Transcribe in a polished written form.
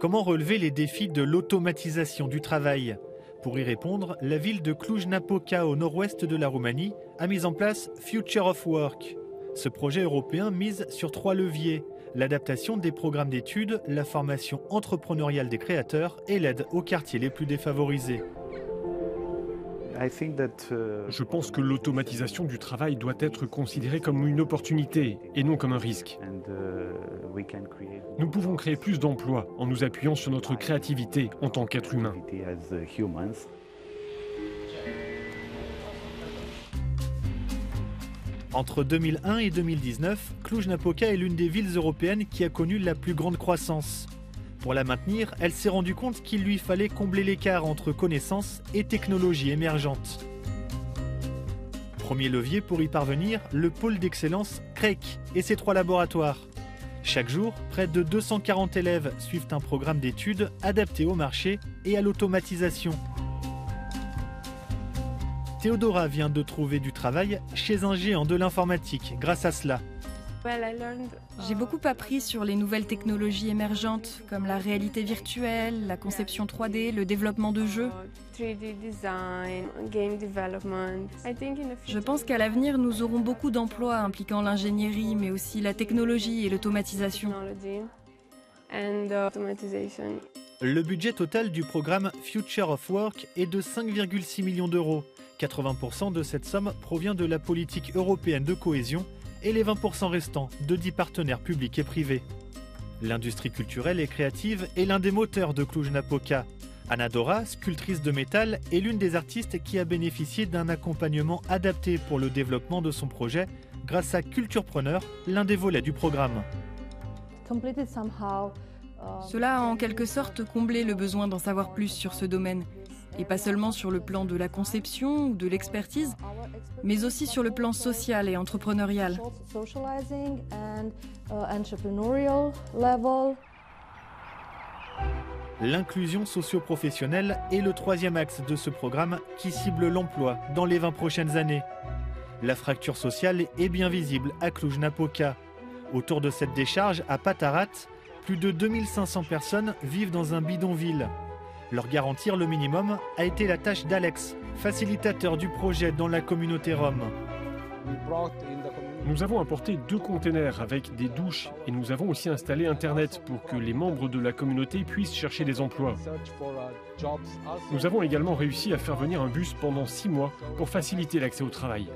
Comment relever les défis de l'automatisation du travail? Pour y répondre, la ville de Cluj-Napoca, au nord-ouest de la Roumanie, a mis en place Future of Work. Ce projet européen mise sur 3 leviers: l'adaptation des programmes d'études, la formation entrepreneuriale des créateurs et l'aide aux quartiers les plus défavorisés. Je pense que l'automatisation du travail doit être considérée comme une opportunité et non comme un risque. Nous pouvons créer plus d'emplois en nous appuyant sur notre créativité en tant qu'être humain. Entre 2001 et 2019, Cluj-Napoca est l'une des villes européennes qui a connu la plus grande croissance. Pour la maintenir, elle s'est rendue compte qu'il lui fallait combler l'écart entre connaissances et technologies émergentes. Premier levier pour y parvenir, le pôle d'excellence CREC et ses 3 laboratoires. Chaque jour, près de 240 élèves suivent un programme d'études adapté au marché et à l'automatisation. Théodora vient de trouver du travail chez un géant de l'informatique grâce à cela. J'ai beaucoup appris sur les nouvelles technologies émergentes, comme la réalité virtuelle, la conception 3D, le développement de jeux. Je pense qu'à l'avenir, nous aurons beaucoup d'emplois impliquant l'ingénierie, mais aussi la technologie et l'automatisation. Le budget total du programme Future of Work est de 5,6 millions d'euros. 80% de cette somme provient de la politique européenne de cohésion et les 20% restants de 10 partenaires publics et privés. L'industrie culturelle et créative est l'un des moteurs de Cluj-Napoca. Anna Dora, sculptrice de métal, est l'une des artistes qui a bénéficié d'un accompagnement adapté pour le développement de son projet grâce à Culturepreneur, l'un des volets du programme. Cela a en quelque sorte comblé le besoin d'en savoir plus sur ce domaine. Et pas seulement sur le plan de la conception ou de l'expertise, mais aussi sur le plan social et entrepreneurial. L'inclusion socio-professionnelle est le 3e axe de ce programme qui cible l'emploi dans les 20 prochaines années. La fracture sociale est bien visible à Cluj-Napoca. Autour de cette décharge, à Patarat, plus de 2500 personnes vivent dans un bidonville. Leur garantir le minimum a été la tâche d'Alex, facilitateur du projet dans la communauté rome. Nous avons apporté 2 containers avec des douches et nous avons aussi installé Internet pour que les membres de la communauté puissent chercher des emplois. Nous avons également réussi à faire venir un bus pendant 6 mois pour faciliter l'accès au travail.